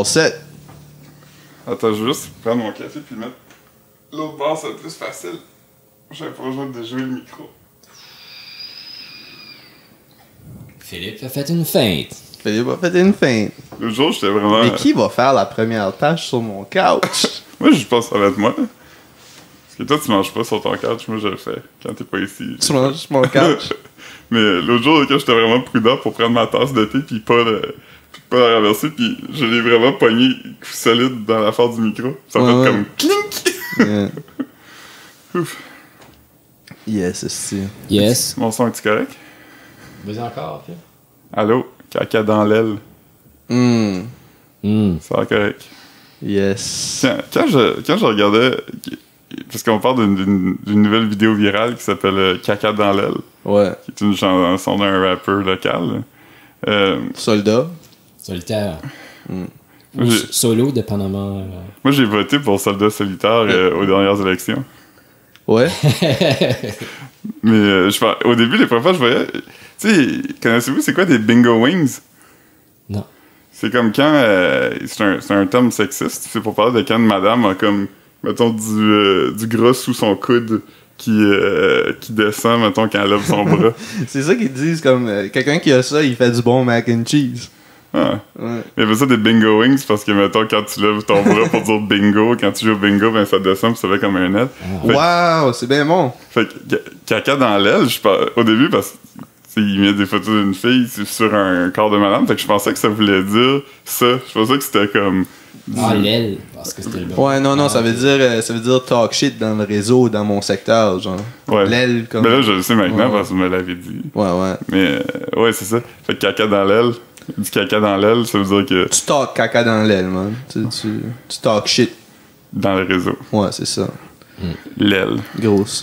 set. Attends, je vais juste prendre mon café puis le mettre l'autre bord, c'est plus facile. J'avais pas besoin de déjouer le micro. Philippe a fait une feinte. Philippe a fait une feinte. L'autre jour, j'étais vraiment... Mais qui va faire la première tâche sur mon couch? Moi, je pense que ça va être moi. Parce que toi, tu manges pas sur ton couch. Moi, je le fais quand t'es pas ici. Tu manges sur mon couch? Mais l'autre jour, quand j'étais vraiment prudent pour prendre ma tasse de thé puis pas la renverser, puis je l'ai vraiment pogné solide dans la face du micro. Ça fait comme clink! Yeah. Ouf. Yes, c'est Yes. Mon son est-tu correct? Vas-y encore, Philippe. Allô? Caca dans l'aile. Ça va correct. Yes. Tiens, quand je regardais... Parce qu'on parle d'une nouvelle vidéo virale qui s'appelle Caca dans l'aile. Ouais. Qui est une chanson d'un rappeur local. Soldat. Solitaire. Ou solo, dépendamment. Moi, j'ai voté pour Soldat solitaire aux dernières élections. Ouais. Mais au début, les premières fois, je voyais... Tu sais, connaissez-vous, c'est quoi des bingo wings? Non. C'est comme quand... c'est un terme sexiste. C'est pour parler de quand une madame a comme, mettons, du gras sous son coude qui descend, mettons, quand elle lève son bras. C'est ça qu'ils disent, comme quelqu'un qui a ça, il fait du bon mac and cheese. Ah. Ouais. Il y avait ça des bingo wings parce que, mettons, quand tu lèves ton bras pour dire bingo, quand tu joues au bingo, ben ça descend pis ça fait comme un net. Wow, c'est bien bon. Fait que caca dans l'aile, au début, parce que il met des photos d'une fille sur un corps de madame, fait que je pensais que ça voulait dire ça. Je pensais que c'était comme... l'aile, parce que c'était le bon. Ouais, non, ça veut dire talk shit dans le réseau, dans mon secteur, genre. Ouais. L'aile, comme... Mais là, je le sais maintenant Ouais. parce que vous me l'avez dit. Ouais. Mais, ouais, c'est ça. Fait que caca dans l'aile, du caca dans l'aile, ça veut dire que... Tu talk caca dans l'aile, man. Tu talk shit. Dans le réseau. Ouais, c'est ça. L'aile. Grosse...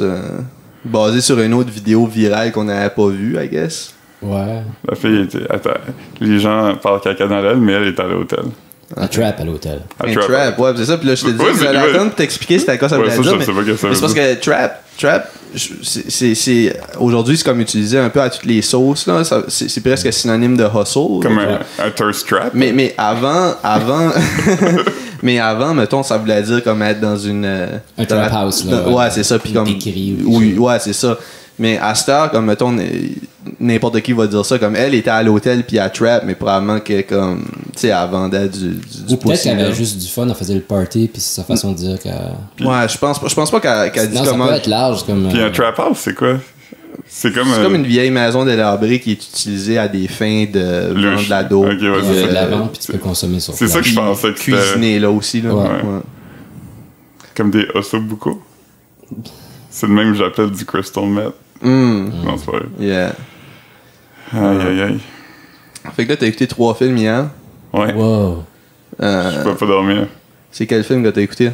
basé sur une autre vidéo virale qu'on n'avait pas vue, I guess. Ouais. La fille était... Attends, les gens parlent caca dans l'aile, mais elle est à l'hôtel. Un trap à l'hôtel. Un trap, ouais, c'est ça. Puis là, je te dis, Ouais, j'allais attendre pour t'expliquer c'était à quoi ça voulait dire. Je Mais sais pas que ça veut c'est parce que trap, c'est aujourd'hui, c'est comme utilisé un peu à toutes les sauces, là. C'est presque synonyme de hustle. Comme un thirst trap. Mais avant, mais avant, mettons, ça voulait dire comme être dans une... Un trap house, là. Ouais, c'est ça. Puis comme... Oui, ouais, c'est ça. Mais à cette heure, comme, mettons, n'importe qui va dire ça, comme elle était à l'hôtel puis à trap, mais probablement que, comme, tu sais, elle vendait du ou peut-être qu'elle avait juste du fun, elle faisait le party, puis c'est sa façon de dire qu'elle... Ouais, je pense pas qu'elle dit non, comment... ça peut être large, comme... Puis un trap house, c'est quoi? C'est comme une vieille maison délabrée qui est utilisée à des fins de vendre de la dos. Ok, ouais, tu c'est fais de la ça. vente, puis tu peux consommer sur C'est ça que je pensais que c'était... Cuisiner là aussi, là. Ouais. Ouais. Comme des ossobuco. C'est le même que j'appelle du crystal meth. Non, c'est pas vrai. Yeah. Aïe. Fait que là, t'as écouté 3 films hier. Ouais. Wow. Je peux pas dormir. C'est quel film que t'as écouté?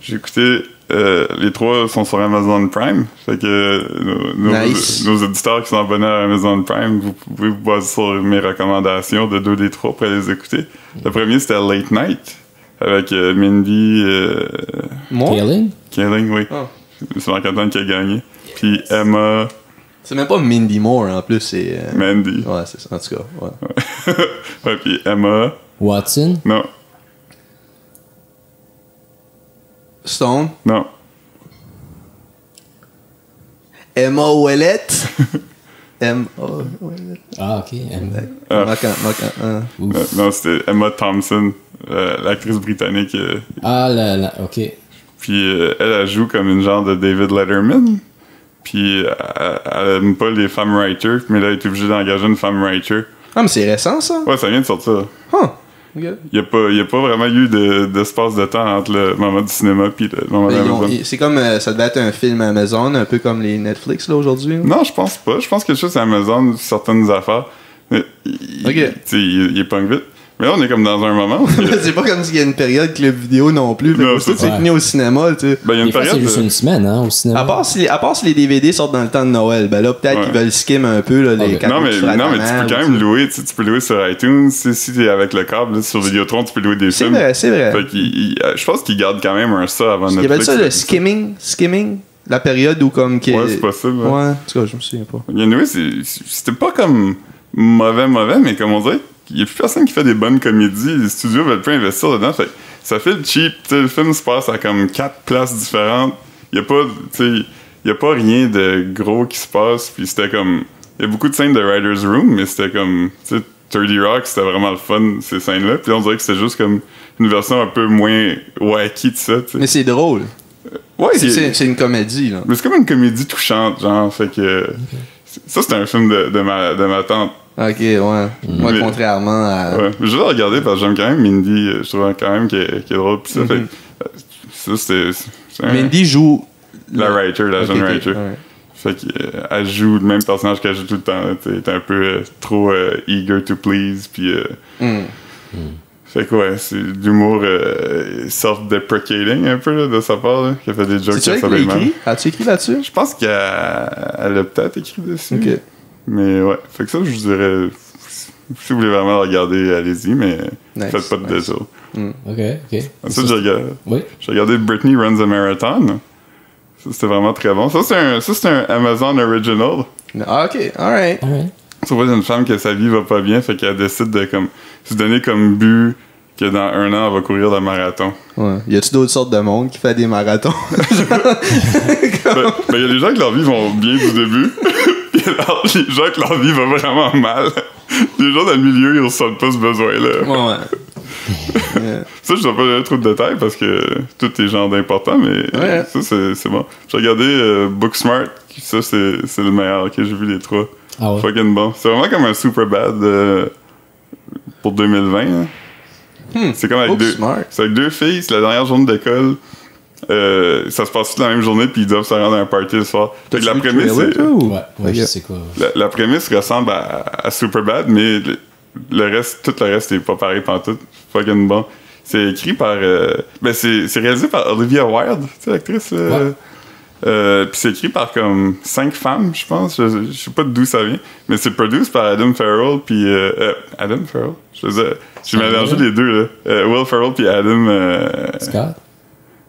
J'ai écouté... les 3 sont sur Amazon Prime. Fait que nos éditeurs qui sont abonnés à Amazon Prime, vous pouvez vous baser sur mes recommandations de 2 des 3 pour les écouter. Le premier, c'était Late Night avec Mindy... Moi? Kaling, oui. Oh. C'est Marc-Antoine qui a gagné. Puis Emma... C'est même pas Mindy Moore, en plus, c'est... Mandy. Ouais, c'est ça. En tout cas, ouais. Ouais, puis Emma... Watson? Non. Stone? Non. Emma Ouellette? Emma Ouellette. Ah, ok. Non, c'était Emma Thompson, l'actrice britannique. Ah, ok. Puis elle joue comme une genre de David Letterman. Puis elle aime pas les femmes writers, mais là, elle est obligée d'engager une femme writer. Ah, mais c'est récent, ça? Ouais, ça vient de sortir. Huh. Okay. Il y a pas vraiment eu d'espace de temps entre le moment du cinéma puis le moment d'Amazon. C'est comme, ça devait être un film Amazon, un peu comme les Netflix, là, aujourd'hui. Non, je pense pas. Je pense que c'est Amazon, certaines affaires. Mais, il est punk vite. Mais là, on est comme dans un moment. C'est pas comme s'il y a une période club vidéo non plus. Non, c'est fini au cinéma, tu sais. Ben, il y a une Des fois, période. c'est juste une semaine, hein, au cinéma. À part si les DVD sortent dans le temps de Noël, ben là, peut-être qu'ils veulent skim un peu, là, les Non, mais tu peux quand même louer. Tu peux louer sur iTunes. Si t'es avec le câble, là, sur Vidéotron, tu peux louer des films. C'est vrai. Fait je pense qu'ils gardent quand même un ça avant Netflix. Ils appellent ça le skimming. La période où comme... Ouais, c'est possible. Ouais, en tout cas, je me souviens pas. Anyway, c'était pas comme mauvais, mais comme on dirait, il y a plus personne qui fait des bonnes comédies. Les studios veulent plus investir dedans. Fait que ça fait le cheap. T'sais, le film se passe à comme 4 places différentes. Il y a pas rien de gros qui se passe. Puis c'était comme... Il y a beaucoup de scènes de Writer's Room, mais c'était comme... 30 Rock, c'était vraiment le fun, ces scènes-là. Puis on dirait que c'était juste comme une version un peu moins wacky de ça. T'sais. Mais c'est drôle. Ouais, c'est une comédie, là. Mais c'est comme une comédie touchante, genre. Fait que... Ça, c'était un film de ma tante. Ok, ouais. Moi, contrairement à... Ouais. Je vais le regarder parce que j'aime quand même Mindy. Je trouve quand même qu'elle est drôle. Pis ça, fait ça, c'est Mindy joue... La writer, la jeune writer. Ouais. Fait qu'elle joue le même personnage qu'elle joue tout le temps. Elle est un peu trop eager to please. Puis... Fait que ouais, c'est de l'humour self-deprecating un peu là, de sa part, là, qui a fait des jokes qui a écrit? As-tu écrit là-dessus? Je pense qu'elle a peut-être écrit dessus. Ok. Mais ouais, fait que ça, je vous dirais, si vous voulez vraiment le regarder, allez-y, mais faites pas de détour. Ok. Ensuite, j'ai regardé Britney Runs a Marathon. Ça, c'était vraiment très bon. Ça, c'est un Amazon Original. Ah, ok, alright. Ça va, une femme que sa vie va pas bien, fait qu'elle décide de comme se donner comme but que dans 1 an, elle va courir le marathon. Ouais. Y a-tu d'autres sortes de monde qui fait des marathons? Il y a des gens que leur vie vont bien du début, pis alors les gens que leur vie va vraiment mal. Les gens dans le milieu, ils ressentent pas ce besoin-là. Ouais. Ça, je dois pas donner trop de détails parce que tout est genre d'important, mais ça, c'est bon. J'ai regardé Booksmart, ça, c'est le meilleur que j'ai vu les 3. Ah ouais? Fucking bon. C'est vraiment comme un Superbad pour 2020. Hein. C'est comme avec deux filles, c'est la dernière journée d'école. Ça se passe toute la même journée, puis ils doivent se rendre à un party le soir. Fait que la prémisse, ouais, je sais quoi. La prémisse ressemble à Superbad, mais tout le reste est pas pareil pantoute. Fucking bon. C'est écrit par... c'est réalisé par Olivia Wilde, tu sais, l'actrice. Puis c'est écrit par comme 5 femmes, je pense. Je sais pas d'où ça vient. Mais c'est produit par Adam Farrell, puis... Adam Farrell? J'ai mélangé les deux, là. Will Ferrell, puis Adam... Scott?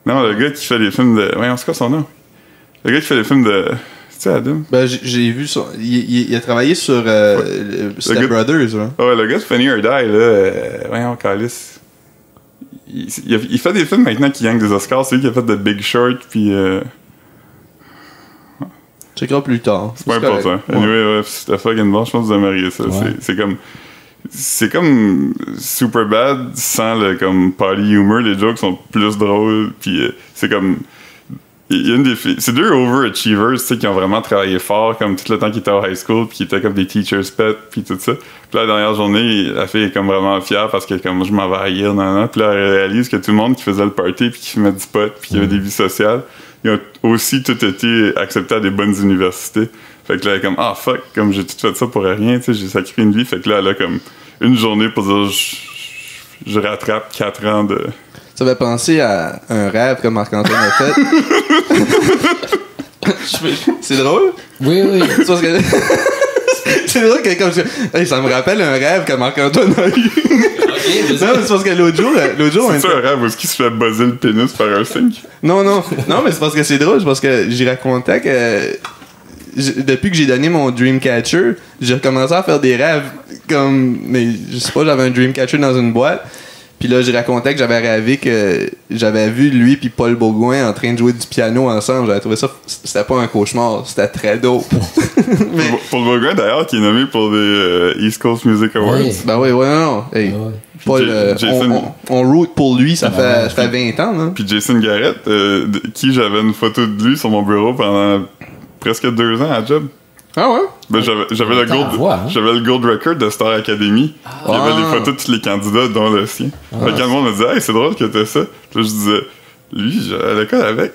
Non, le gars qui fait les films de... Ouais, c'est quoi son nom? Le gars qui fait les films de... C'est-tu Adam? Ben, j'ai vu son... Il a travaillé sur Step Brothers, là. Ouais, le gars de Funny or Die, là... voyons, Calice. Il fait des films maintenant qui gagnent des Oscars. C'est lui qui a fait The Big Short, puis... Checkeras plus tard. C'est pas important. Anyway, c'était fucking bon. Je pense que vous aimeriez ça. Ouais. C'est comme Superbad sans le comme potty humor. Les jokes sont plus drôles. Puis c'est comme... Il y a une des filles... C'est 2 overachievers, tu sais, qui ont vraiment travaillé fort, comme tout le temps qu'ils étaient au high school, puis qui étaient comme des teachers pets, puis tout ça. Puis la dernière journée, la fille est comme vraiment fière parce que comme je m'en vais à Yale, puis là, elle réalise que tout le monde qui faisait le party, puis qui fumait du pot, puis qui avait des vies sociales, ils ont aussi tout été acceptés à des bonnes universités. Fait que là, elle est comme, ah fuck, comme j'ai tout fait ça pour rien, tu sais, j'ai sacré une vie. Fait que là, elle a comme une journée pour dire, je rattrape 4 ans de... Ça fait penser à un rêve que Marc-Antoine a fait. C'est drôle? Oui. C'est parce que... C'est drôle que comme ça me rappelle un rêve que Marc-Antoine a eu. Non, c'est parce que l'autre jour c'est un rêve où est-ce qu'il se fait buzzer le pénis par un singe? Non, mais c'est parce que c'est drôle, c'est parce que j'y racontais que depuis que j'ai donné mon Dreamcatcher, j'ai recommencé à faire des rêves comme... Mais je sais pas, j'avais un Dreamcatcher dans une boîte. Puis là, j'ai raconté que j'avais rêvé que j'avais vu lui puis Paul Baudouin en train de jouer du piano ensemble. J'avais trouvé ça... C'était pas un cauchemar, c'était très dope. Mais... Paul Baudouin, d'ailleurs, qui est nommé pour les East Coast Music Awards. Oui. Ben oui, non. Hey, Paul, on root pour lui, ça fait 20 ans. Là. Puis Jason Garrett, qui j'avais une photo de lui sur mon bureau pendant presque 2 ans à job. Ah ouais? Ben j'avais le gold record de Star Academy. Il y avait les photos de tous les candidats, dont le sien. Fait que quand le monde me disait, hey, c'est drôle que t'as ça. Puis là, je disais, lui, j'ai à l'école avec.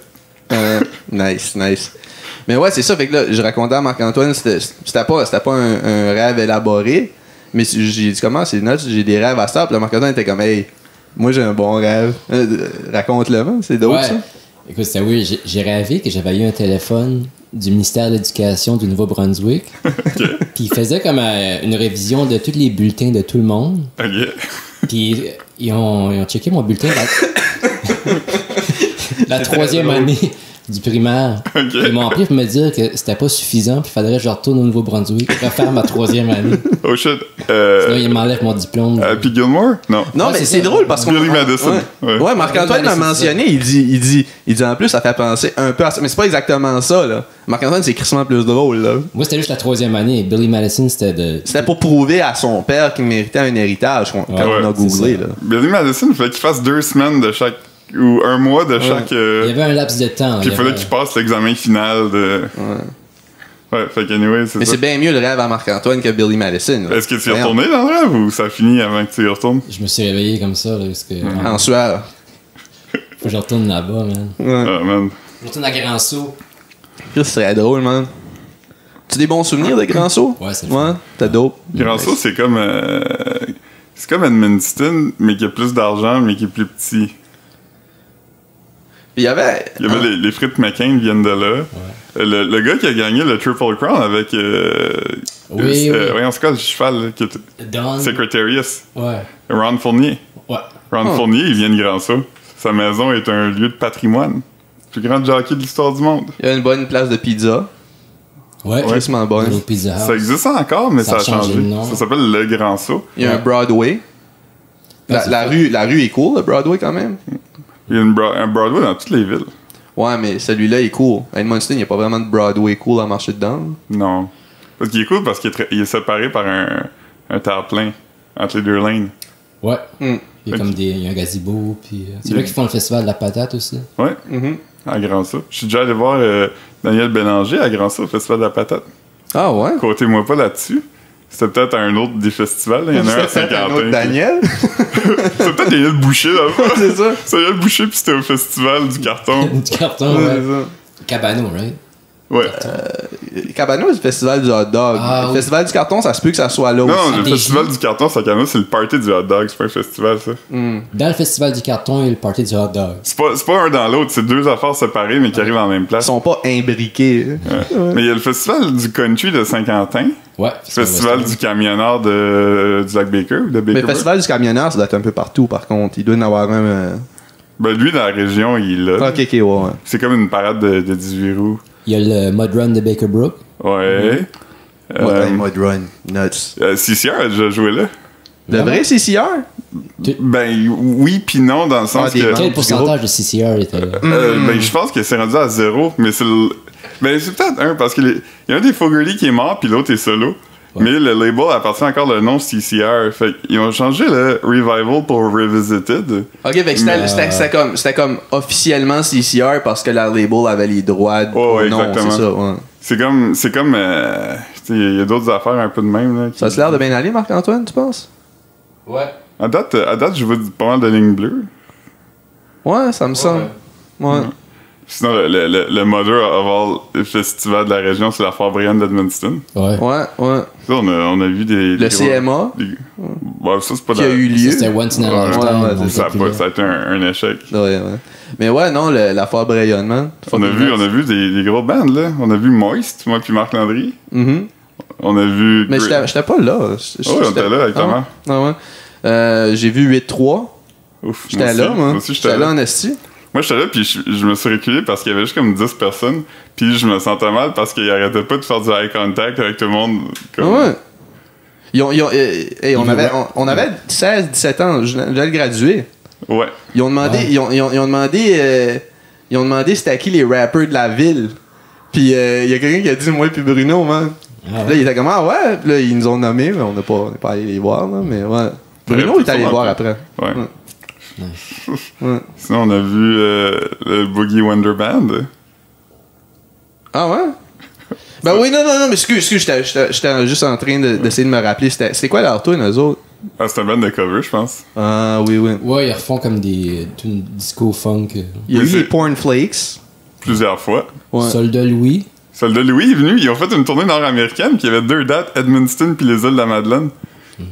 Nice. Mais ouais, c'est ça. Fait que là, je racontais à Marc-Antoine, c'était pas un rêve élaboré. Mais j'ai dit, comment, c'est notes, j'ai des rêves à ça. Puis là, Marc-Antoine était comme, hey, moi j'ai un bon rêve. Raconte-le, c'est dope ça. Écoute, c'était oui, j'ai rêvé que j'avais eu un téléphone du ministère de l'Éducation du Nouveau-Brunswick. Okay. Puis ils faisaient comme une révision de tous les bulletins de tout le monde. Okay. Puis ils ont checké mon bulletin la 3e année du primaire. Ils m'ont appelé pour me dire que c'était pas suffisant, puis il faudrait que je retourne au Nouveau-Brunswick, refaire ma 3e année. Oh shit. Sinon, ils m'enlèvent mon diplôme. Puis Gilmore? Non. Non, mais c'est drôle parce qu'on. Billy Madison. Ouais, Marc-Antoine m'a mentionné, il dit en plus, ça fait penser un peu à ça. Mais c'est pas exactement ça, là. Marc-Antoine, c'est crissement plus drôle, là. Moi, c'était juste la 3e année. Billy Madison, c'était pour prouver à son père qu'il méritait un héritage quand on a googlé, là. Billy Madison, il fallait qu'il fasse 2 semaines de chaque. Ou 1 mois de chaque. Il y avait un laps de temps. Puis il fallait qu'il passe l'examen final de. Ouais, fait qu'anyway, c'est ça. Mais c'est bien mieux le rêve à Marc-Antoine que Billy Madison. Est-ce que tu es retourné dans le rêve ou ça finit avant que tu y retournes? Je me suis réveillé comme ça, là, parce que. En sueur. Faut que je retourne là-bas, man. Ah, man. Je retourne à Grand Sault. Ça serait drôle, man. Tu as des bons souvenirs de Grand Sault? Ouais, c'est ouais, t'as dope. Grand Sault, c'est comme. C'est comme Edmundston, mais qui a plus d'argent, mais qui est plus petit. Il y avait les frites McCain viennent de là. Ouais. Le gars qui a gagné le Triple Crown avec. Voyons, c'est quoi le cheval là, qui était. Secretarius. Ouais. Ron Fournier. Ouais. Ron Fournier, il vient de Grand Sault. Sa maison est un lieu de patrimoine. Le plus grand jockey de l'histoire du monde. Il y a une bonne place de pizza. Ouais. Vraiment bonne. Ça existe encore, mais ça a changé. Ça s'appelle le Grand Sault. Il y a un Broadway. La rue est cool, le Broadway, quand même. Il y a un Broadway dans toutes les villes. Ouais, mais celui-là est cool. À Edmundston, il n'y a pas vraiment de Broadway cool à marcher dedans. Non. Parce qu'il est cool parce qu'il est séparé par un terre-plein entre les 2 lanes. Ouais. Il y a un gazebo. Puis c'est là qu'ils font le festival de la patate aussi. Ouais. À Grand Sault. Je suis déjà allé voir Daniel Bélanger à Grand Sault au festival de la patate. Ah ouais? Côté-moi pas là-dessus. C'était peut-être un autre des festivals. Il y en a un à Saint-Quentin. Daniel? C'était peut-être Daniel Boucher, là. C'est ça. C'est Daniel Boucher, puis c'était au festival du carton. Du carton, ouais. Cabano, right? Ouais. Cabano, c'est le festival du hot dog. Le festival du carton, ça se peut que ça soit là aussi. Non, le festival du carton, c'est le party du hot dog. C'est pas un festival, ça. Dans le festival du carton, il y a le party du hot dog. C'est pas un dans l'autre. C'est 2 affaires séparées, mais qui arrivent en même place. Ils sont pas imbriqués. Ouais. Mais il y a le festival du country de Saint-Quentin. Ouais. Festival du camionneur du lac Baker. Mais le festival du camionneur, ça doit être un peu partout, par contre. Il doit y en avoir un... Ben, lui, dans la région, il est là. Ok, ouais. C'est comme une parade de 18 roues. Il y a le Mud Run de Baker Brook. Ouais. Mud Run. Nuts. CCR a déjà joué là. Le vrai CCR? Ben oui pis non, dans le sens que... Quel pourcentage de CCR était là? Ben je pense que c'est rendu à 0, mais c'est ben c'est peut-être 1, parce qu'il y a un des Fogerty qui est mort puis l'autre est solo. Ouais. Mais le label appartient encore le nom CCR. Fait ils ont changé le Revival pour Revisited. Ok, fait que c'était comme officiellement CCR parce que la label avait les droits de nom, exactement. C'est ça, ouais. C'est comme il y a d'autres affaires un peu de même là. Ça a l'air de bien aller, Marc-Antoine, tu penses? Ouais. À date je vois pas mal de lignes bleues. Ouais, ça me semble. Ouais. Sinon, le Mother of All Festival de la région, c'est la Foire Brienne d'Edmundston. Ouais. Ça, on a vu des... Le CMA. Ouais, ça, c'est pas qui a eu lieu. C'était once in a lifetime. Ça a été un échec. Ouais. Mais ouais, non, la Foire Brayonnement. On a vu des gros bands, là. On a vu Moist, moi puis Marc Landry. On a vu... Mais j'étais pas là. On était là avec ta mère. Ouais. J'ai vu 8-3. Ouf, j'étais là, moi. J'étais là en esti. Moi, j'étais là, puis je me suis reculé parce qu'il y avait juste comme 10 personnes, puis je me sentais mal parce qu'ils arrêtaient pas de faire du eye contact avec tout le monde. Comme... Ouais. On avait 16-17 ans, j'allais graduer. Ouais. Ils ont demandé c'était qui les rappers de la ville. Puis il y a quelqu'un qui a dit moi puis Bruno, man. Là, il était comme ouais. Puis là, ils nous ont nommés, mais on n'est pas allé les voir, là. Mais ouais. Bruno est allé les voir après. Ouais. Sinon, on a vu le Boogie Wonder Band. Ah ouais? Ben oui, non, mais excuse, j'étais juste en train d'essayer de me rappeler. C'est quoi leur tune, eux autres? Ah, c'est un band de cover, je pense. Ah, oui. Ouais, ils refont comme des disco funk. Il y a eu les Porn Flakes. Plusieurs fois. Ouais. Soldat Louis. Soldat Louis est venu. Ils ont fait une tournée nord-américaine qui avait 2 dates, Edmundston puis les îles de la Madeleine.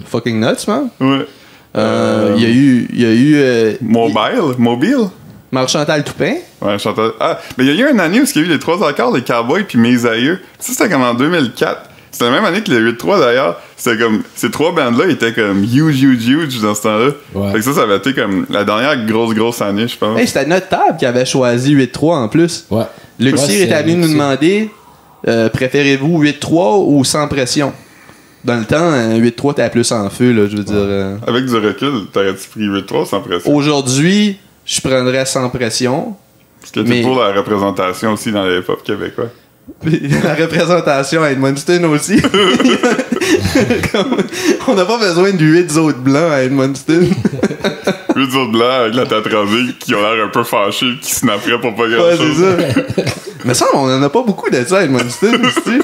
Fucking nuts, man. Ouais. Il y a eu Mobile? Marc-Chantal Toupin. Ouais, Chantal. Ah, mais il y a eu une année où il y a eu les 3 accords, les Cowboys puis Mes Aïeux. Ça, c'était comme en 2004. C'était la même année que les 8-3 d'ailleurs. C'était comme. Ces 3 bandes-là étaient comme huge dans ce temps-là. Ouais. Fait que ça avait été comme la dernière grosse année, je pense. Hey, c'était notre table qui avait choisi 8-3 en plus. Ouais. Le tir est venu nous demander préférez-vous 8-3 ou sans pression? Dans le temps, 8-3 t'as plus en feu, là, je veux dire. Avec du recul, t'aurais-tu pris 8-3 sans pression? Aujourd'hui, je prendrais sans pression. Parce que t'es pour la représentation aussi dans les hip-hop québécois. La représentation à Edmundston aussi. On n'a pas besoin de 8 autres blancs à Edmundston. 8 autres blancs avec la tête rasée qui ont l'air un peu fâchés qui snapperaient pour pas grand Ouais, chose. c'est ça. Mais ça, on en a pas beaucoup de ça à Edmundston, tu sais.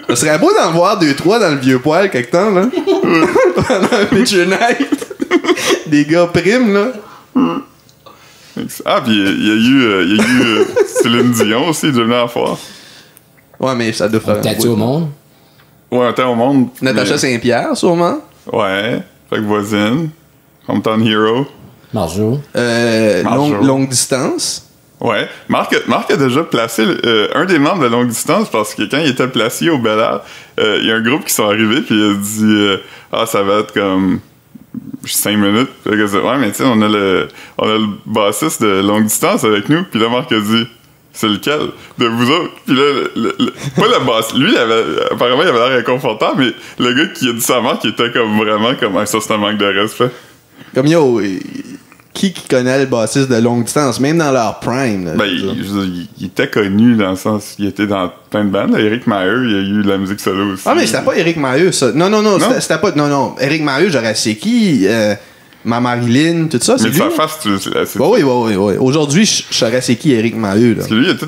Ça serait beau d'en voir 2-3 dans le vieux poil quelque temps, là. Pendant un picture night. Des gars primes, là. Ah, pis il y a eu Céline Dion aussi, de venir en foire. Ouais, mais ça doit faire. T'as-tu au monde? Ouais, un temps au monde. Natacha Saint-Pierre, sûrement. Ouais, fait que voisine. Hometown Hero. Marjo. Longue distance. Ouais. Marc a déjà placé un des membres de longue distance parce que quand il était placé au Bel Air, il y a un groupe qui sont arrivés puis il a dit ça va être comme 5 minutes. Puis là, ouais, mais tu sais, on a le bassiste de longue distance avec nous. Puis là, Marc a dit c'est lequel de vous autres? Puis là, pas le bassiste. Lui, apparemment, il avait l'air inconfortable, mais le gars qui a dit ça à Marc, il était comme vraiment comme ça, c'est un manque de respect. Comme yo, qui connaît le bassiste de longue distance, même dans leur prime? Là, ben, il était connu dans le sens, il était dans plein de bandes. Eric Maher, il a eu de la musique solo aussi. Ah, mais c'était pas Eric Maher, ça. Non. C'était pas. Non. Eric Maher, j'aurais c'est qui? Ma Marilyn, tout ça, c'est lui. Mais de sa face, c'est... Oui. Aujourd'hui, je saurais c'est qui Eric Maher, là. Parce que lui, il était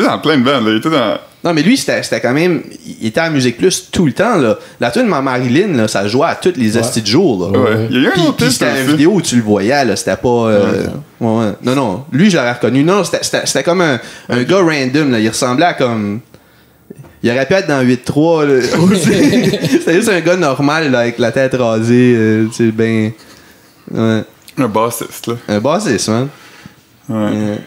dans plein de bandes, là. Il était dans... Non, mais lui, c'était quand même... Il était à Musique Plus tout le temps, là. La tune de Ma Marilyn, là, ça jouait à tous les estis de jour, là. Ouais. Il y a eu un autre puis c'était une vidéo où tu le voyais, là. C'était pas... Ouais. Non. Lui, je l'aurais reconnu. Non, c'était comme un gars random, là. Il ressemblait à comme... Il aurait pu être dans 8-3, là. C'était juste un gars normal, là, avec la tête rasée, tu sais, ben... Ouais. Un bassiste, là. Un bassiste, man. Ouais.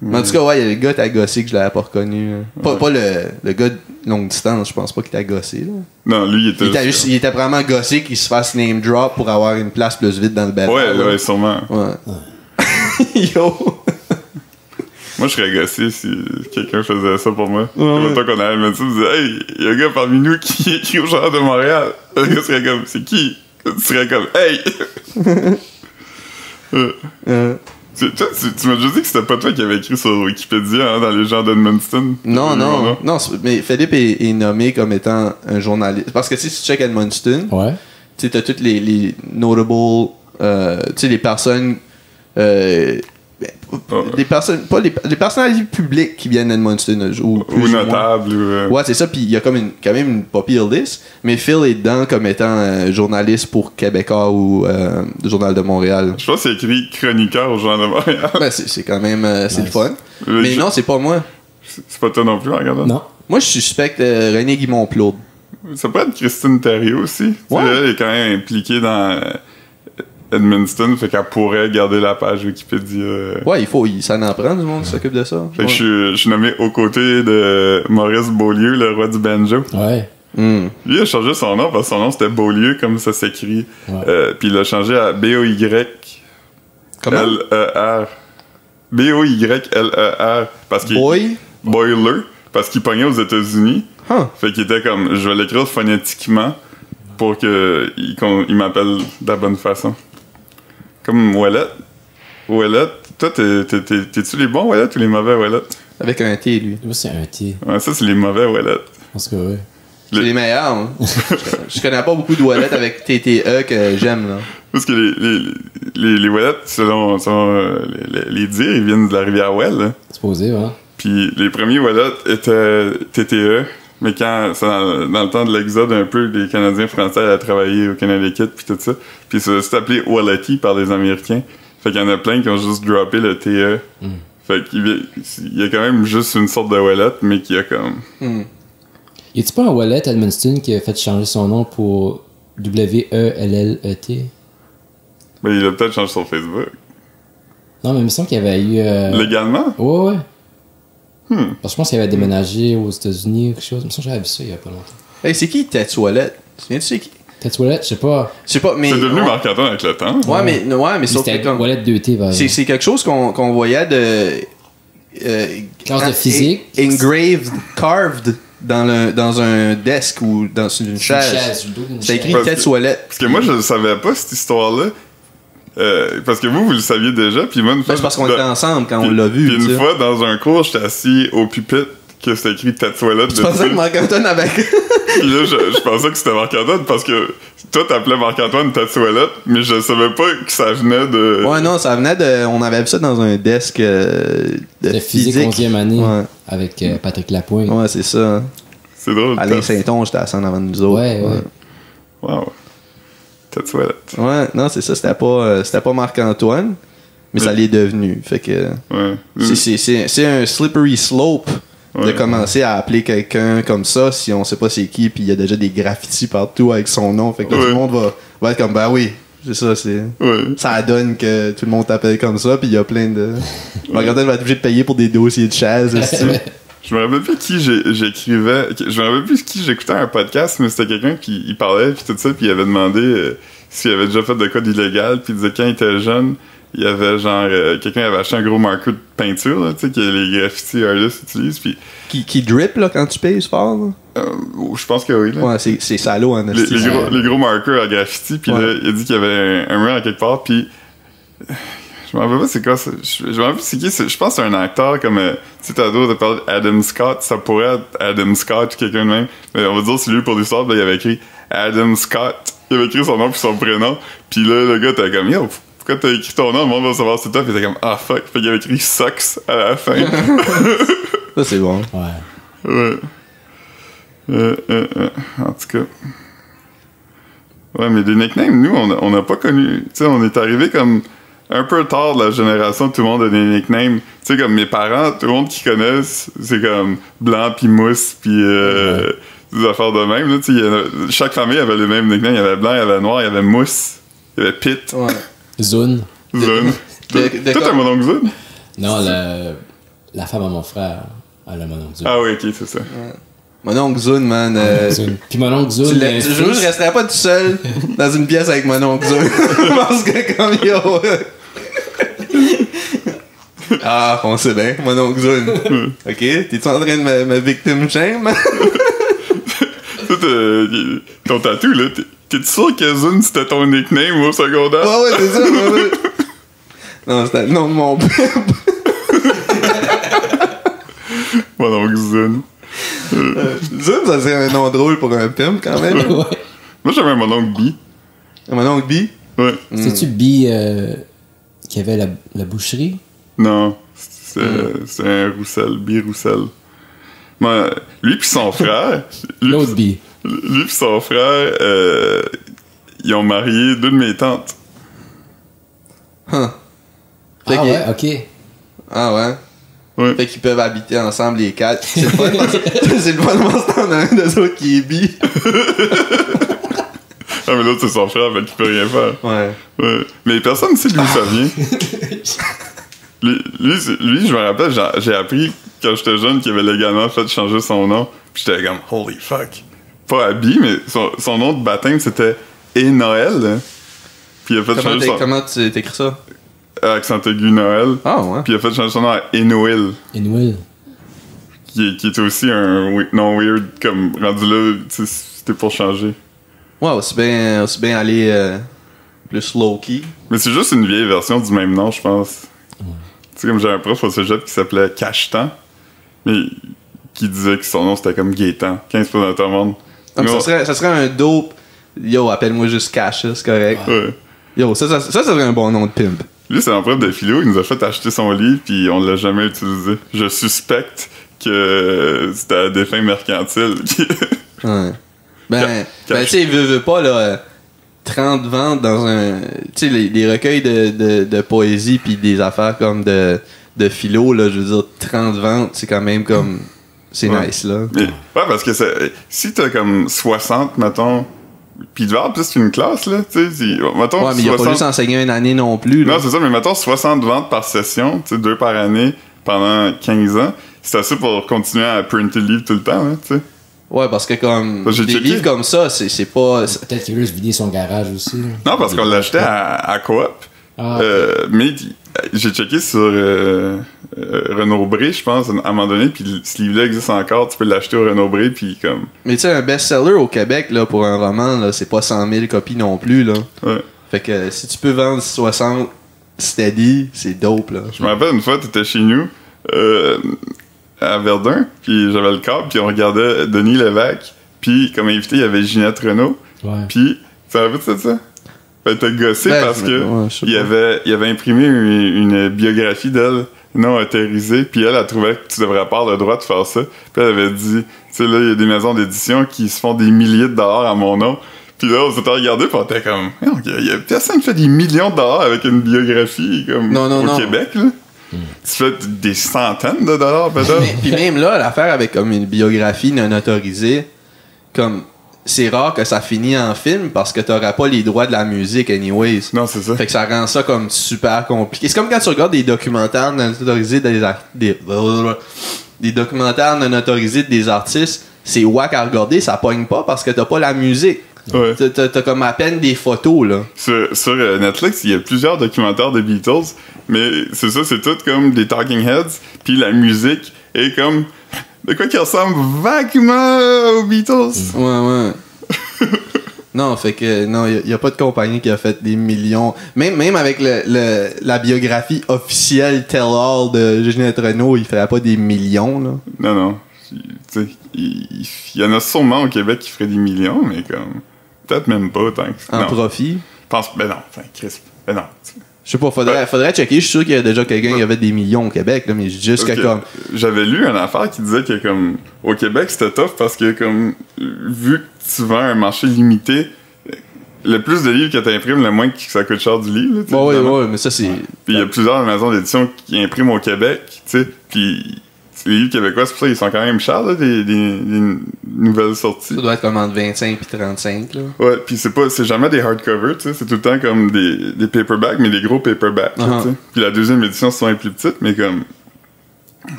Mais en tout cas, ouais, il y a le gars t'a gossé que je l'avais pas reconnu. Pas le gars de longue distance, je pense pas qu'il t'a gossé, là. Non, lui, Il était vraiment gossé qu'il se fasse name drop pour avoir une place plus vite dans le bel. Ouais, sûrement. Ouais. Yo! Moi, je serais gossé si quelqu'un faisait ça pour moi. Ouais. Comme toi qu'on allait mettre ça, on disait, hey, il y a un gars parmi nous qui écrit au Journal de Montréal. Le gars serait comme, c'est qui? Tu serais comme, hey! Tu m'as déjà dit que c'était pas toi qui avais écrit sur Wikipédia, hein, dans les gens d'Edmundston? Non, mais Philippe est nommé comme étant un journaliste. Parce que si tu check Edmundston, tu sais, t'as toutes les notable, tu sais, les personnes... des personnes, pas les personnalités publiques qui viennent d'Edmundston ou notables ouais, c'est ça, puis il y a quand même une pas pire liste, mais Phil est dedans comme étant journaliste pour Québécois ou le Journal de Montréal. Je pense qu'il a écrit chroniqueur au Journal de Montréal. Ben, c'est quand même c'est le fun. Mais non, c'est pas moi. C'est pas toi non plus en regardant? Non. Moi, je suspecte René Guimond-Claude. Ça peut être Christine Thériault aussi. Ouais. Elle est quand même impliquée dans Edmundston, fait qu'elle pourrait garder la page Wikipédia. Ouais, ça en prend du monde qui s'occupe de ça. Fait que je suis nommé aux côtés de Maurice Beaulieu, le roi du banjo. Ouais. Mm. Lui, il a changé son nom parce que son nom c'était Beaulieu, comme ça s'écrit. Puis il l'a changé à B-O-Y. Comment? L-E-R. B-O-Y-L-E-R. Parce qu'il. Boiler. Parce qu'il pognait aux États-Unis. Huh. Fait qu'il était comme, je vais l'écrire phonétiquement pour qu'il m'appelle de la bonne façon. Comme Ouellet. Ouellet, toi, t'es-tu les bons Ouellet ou les mauvais Ouellet? Avec un T, lui. Moi, c'est un T. Ouais, ça, c'est les mauvais Ouellet. Parce que, ouais. C'est les meilleurs. Hein. Je connais pas beaucoup de Ouellet avec TTE que j'aime, là. Parce que les Ouellet, selon les dires, ils viennent de la rivière Ouelle. Hein. C'est posé, ouais. Puis les premiers Ouellet étaient TTE. Mais quand c'est dans le temps de l'exode un peu, les Canadiens français allaient travailler au Connecticut puis tout ça. Puis c'est appelé Ouelletti par les Américains. Fait qu'il y en a plein qui ont juste droppé le TE. Fait qu'il y a quand même juste une sorte de Ouellet, mais qui a comme... Y a-tu pas un Ouellet Edmundston qui a fait changer son nom pour W-E-L-L-E-T? Ben, il a peut-être changé sur Facebook. Non, mais il me semble qu'il y avait eu... Légalement? Ouais. Parce que je pense qu'il avait déménagé aux États-Unis ou quelque chose. Il me semble que j'avais vu ça il y a pas longtemps. Hey, c'est qui Tête Ouellet? Tu sais qui? Tête Ouellet, je sais pas. Mais... C'est devenu Marc-Antoine avec le temps. Ouais, mais sauf c'était que... Ouellet 2T, c'est quelque chose qu'on voyait de... Classe de physique. Engraved, carved dans un desk ou dans une chaise. C'est écrit Tetsuelette. Parce que moi, je ne savais pas cette histoire-là. Parce que vous le saviez déjà. Puis moi, une fois, c'est parce qu'on était ensemble quand on l'a vu. Puis une fois, dans un cours, j'étais assis au pupitre que c'était écrit Tetsuelette. Tu pensais que Marc-Antoine avait... Puis là, je pensais que c'était Marc-Antoine parce que toi, t'appelais Marc-Antoine Tetsuelette, mais je savais pas que ça venait de... Ouais, non, ça venait de... On avait vu ça dans un desk de physique 11e année avec Patrick Lapointe. Ouais, c'est ça. C'est drôle. Alain Saint-Onge, j'étais assis en avant de nous autres. Ouais. Wow. Tetsuelette. Ouais, non, c'est ça, c'était pas Marc-Antoine, mais ça l'est devenu. Fait que... Ouais. C'est un slippery slope. De commencer à appeler quelqu'un comme ça si on sait pas c'est qui, puis il y a déjà des graffitis partout avec son nom. Fait que tout le monde va être comme, bah oui, c'est ça, ça donne que tout le monde t'appelle comme ça, puis il y a plein de. Marc-Antoine va être obligé de payer pour des dossiers de chaises aussi. Je me rappelle plus qui j'écrivais. Je me rappelle plus qui j'écoutais un podcast, mais c'était quelqu'un qui il parlait, puis tout ça, puis il avait demandé s'il avait déjà fait de quoi d'illégal, puis il disait quand il était jeune. Il y avait genre quelqu'un avait acheté un gros marqueur de peinture là, tu sais que les graffiti artists utilisent puis qui drip là quand tu payes fort là. Je pense que oui là. Ouais, c'est salaud en les gros marqueurs à graffiti puis là il a dit qu'il y avait un mur à quelque part puis je me rappelle pas c'est quoi ça. Je me rappelle c'est qui je pense que c'est un acteur comme tu sais t'as d'autres de parler Adam Scott, ça pourrait être Adam Scott ou quelqu'un de même, mais on va dire c'est lui pour l'histoire, il avait écrit Adam Scott, il avait écrit son nom puis son prénom puis là le gars t'as comme yo quand t'as écrit ton nom, le monde va savoir c'est toi, pis t'es comme ah fuck, fait qu'il avait écrit Sucks à la fin. Ça c'est bon. Ouais. En tout cas. Ouais, mais des nicknames, nous, on n'a pas connu. Tu sais, on est arrivé comme un peu tard de la génération, tout le monde a des nicknames. Tu sais, comme mes parents, tout le monde qui connaissent, c'est comme Blanc pis Mousse pis des affaires de même. Là, tu sais, chaque famille avait les mêmes nicknames. Il y avait Blanc, il y avait Noir, il y avait Mousse, il y avait Pit. Ouais. Zone. Toi, t'as mon oncle Zone? Non, la femme à mon frère, elle a mon oncle Zone. Ah oui, ok, c'est ça. Ouais. Mon oncle Zone, man. Puis mon oncle Zone. Je resterais pas tout seul dans une pièce avec mon oncle Zone. Parce que comme yo. Ah, on sait bien, mon oncle Zone. Ok, t'es-tu en train de me victim shame? Ton tatou, là, t'es sûr que Zune c'était ton nickname au secondaire? Ouais, c'est ça. Non, c'était le nom de mon pimp. Mon oncle Zune. Zune, ça serait un nom drôle pour un pimp quand même. Ouais. Moi, j'avais mon oncle B. Mon oncle B? Ouais. C'est-tu B qui avait la boucherie? Non, c'est un Roussel, B. Roussel. Mais, lui pis son frère... L'autre B. Lui pis son frère, ils ont marié deux de mes tantes. Huh. Ah ouais, ok. Ah ouais? Ouais. Fait qu'ils peuvent habiter ensemble les quatre. C'est le fun parce que t'en as un des autres qui est bi. Ah mais l'autre c'est son frère, fait qu'il peut rien faire. Ouais. Mais personne ne sait d'où ça vient. Lui, je me rappelle, j'ai appris quand j'étais jeune qu'il avait légalement fait changer son nom. Pis j'étais comme holy fuck. Pas Abby, mais son nom de baptême c'était Noël. Hein. Puis il a fait changer son... Comment tu t'écris ça? Accent aigu Noël. Ah ouais. Puis il a fait changer son nom à Enoël. Enoël. Qui est aussi un nom weird, comme rendu là, c'était pour changer. Ouais, aussi bien aller plus low-key. Mais c'est juste une vieille version du même nom, je pense. Tu sais, comme j'ai un prof au cégep qui s'appelait Cachetan, mais qui disait que son nom c'était comme Gaétan. 15% de tout le monde. Ça serait un dope. Yo, appelle-moi juste Cash, c'est correct. Ouais. Yo, ça serait un bon nom de pimp. Lui, c'est un prof de philo, il nous a fait acheter son livre, puis on l'a jamais utilisé. Je suspecte que c'était à des fins mercantiles. Ouais. Ben tu sais, veut pas, là, 30 ventes dans un... Tu sais, les recueils de poésie puis des affaires comme de philo, là, je veux dire, 30 ventes, c'est quand même comme... C'est nice, là. Mais, ouais, parce que si t'as comme 60, mettons... Puis il devait avoir plus qu'une classe, là, tu sais. Mettons, ouais, mais il a pas juste enseigné une année non plus, là. Non, c'est ça, mais mettons 60 ventes par session, tu sais, 2 par année, pendant 15 ans. C'est assez pour continuer à printer le livre tout le temps, hein, tu sais. Ouais, parce que comme des livres comme ça, c'est pas... Peut-être qu'il veut se vider son garage aussi. Là. Non, parce qu'on l'achetait à Coop. Mais j'ai checké sur Renaud-Bré, je pense, à un moment donné, puis ce livre-là existe encore, tu peux l'acheter au Renaud-Bré, puis comme... Mais tu sais, un best-seller au Québec, là, pour un roman, là, c'est pas 100 000 copies non plus, là. Ouais. Fait que si tu peux vendre 60 steady, c'est dope, là. Je me rappelle, une fois, t'étais chez nous, à Verdun, puis j'avais le câble, puis on regardait Denis Lévesque, puis comme invité, il y avait Ginette Renaud, puis tu savais pas de ça? Ben, t'as gossé parce que il avait imprimé une biographie d'elle non autorisée, puis elle trouvait que tu devrais avoir le droit de faire ça. Puis elle avait dit, tu sais, là, il y a des maisons d'édition qui se font des milliers de dollars à mon nom. Puis là, on s'était regardé, puis on était comme, il y a personne qui fait des millions de dollars avec une biographie comme au Québec, là. Tu fais des centaines de dollars, peut-être. Puis même là, l'affaire avec comme une biographie non autorisée, comme... c'est rare que ça finit en film parce que t'auras pas les droits de la musique anyways. Non, c'est ça. Fait que ça rend ça comme super compliqué. C'est comme quand tu regardes des documentaires non autorisés des documentaires non autorisés des artistes, c'est wack à regarder, ça pogne pas parce que t'as pas la musique. Ouais. T'as comme à peine des photos, là. Sur Netflix, il y a plusieurs documentaires de Beatles, mais c'est ça, c'est tout comme des talking heads, puis la musique est comme... de quoi qui ressemble vaguement aux Beatles. Ouais. Non, fait que non, y a pas de compagnie qui a fait des millions. Même avec la biographie officielle Tell All de Ginette Renaud, il ferait pas des millions, là. Non. Tu sais, il y en a sûrement au Québec qui feraient des millions, mais comme peut-être même pas tant que... En profit. Ben non, Chris. Ben non. Je sais pas, faudrait checker. Je suis sûr qu'il y a déjà quelqu'un qui avait des millions au Québec, là, mais juste que comme... J'avais lu une affaire qui disait que comme au Québec c'était tough parce que comme vu que tu vends un marché limité, le plus de livres que tu imprimes, le moins que ça coûte cher du livre. Là, ouais, mais ça c'est... Puis il y a plusieurs maisons d'édition qui impriment au Québec, tu sais, puis les livres québécois, c'est pour ça qu'ils sont quand même chers, là, des nouvelles sorties. Ça doit être comme entre 25 et 35, là. Ouais, puis c'est jamais des hardcovers, tu sais, c'est tout le temps comme des paperbacks, mais des gros paperbacks, tu sais. Puis la deuxième édition, souvent est plus petite, mais comme...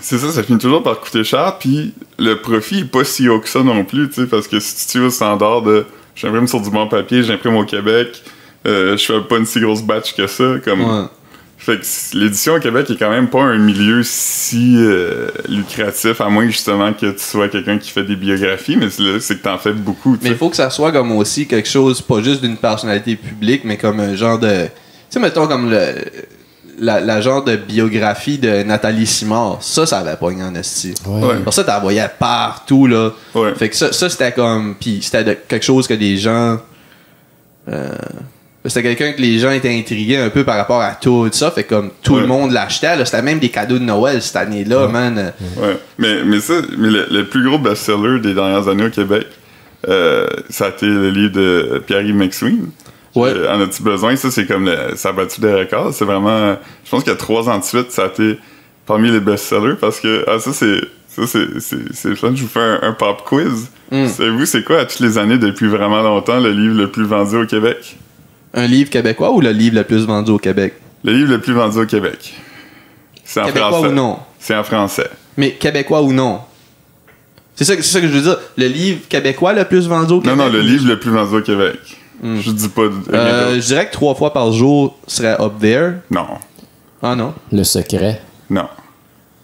c'est ça finit toujours par coûter cher, puis le profit est pas si haut que ça non plus, tu sais, parce que si tu es au standard de j'imprime sur du bon papier, j'imprime au Québec, je fais pas une si grosse batch que ça, comme... Ouais. Fait que l'édition au Québec est quand même pas un milieu si lucratif, à moins justement que tu sois quelqu'un qui fait des biographies, mais c'est que t'en fais beaucoup. Mais il faut que ça soit comme aussi quelque chose, pas juste d'une personnalité publique, mais comme un genre de... Tu sais, mettons comme la genre de biographie de Nathalie Simard. Ça avait pogné en esti. Ouais. Pour ça, t'en voyais partout, là. Ouais. Fait que ça c'était comme... Puis c'était quelque chose que des gens... c'était quelqu'un que les gens étaient intrigués un peu par rapport à tout ça. Fait comme tout le monde l'achetait. C'était même des cadeaux de Noël cette année-là, man. Ouais. Mais le plus gros best-seller des dernières années au Québec, ça a été le livre de Pierre-Yves McSween. Ouais. En as-tu besoin? Ça, c'est comme ça a battu des records. C'est vraiment... Je pense qu'il y a 3 ans de suite, ça a été parmi les best-sellers parce que... ça, c'est le fun. Je vous fais un pop quiz. Savez-vous, c'est quoi, à toutes les années, depuis vraiment longtemps, le livre le plus vendu au Québec? Un livre québécois ou le livre le plus vendu au Québec? Le livre le plus vendu au Québec. C'est en québécois français. Ou non? C'est en français. Mais québécois ou non? C'est ça que je veux dire. Le livre québécois le plus vendu au Québec? Non, le livre le plus vendu au Québec. Je dis pas... je dirais que 3 fois par jour serait up there. Non. Ah non? Le secret. Non.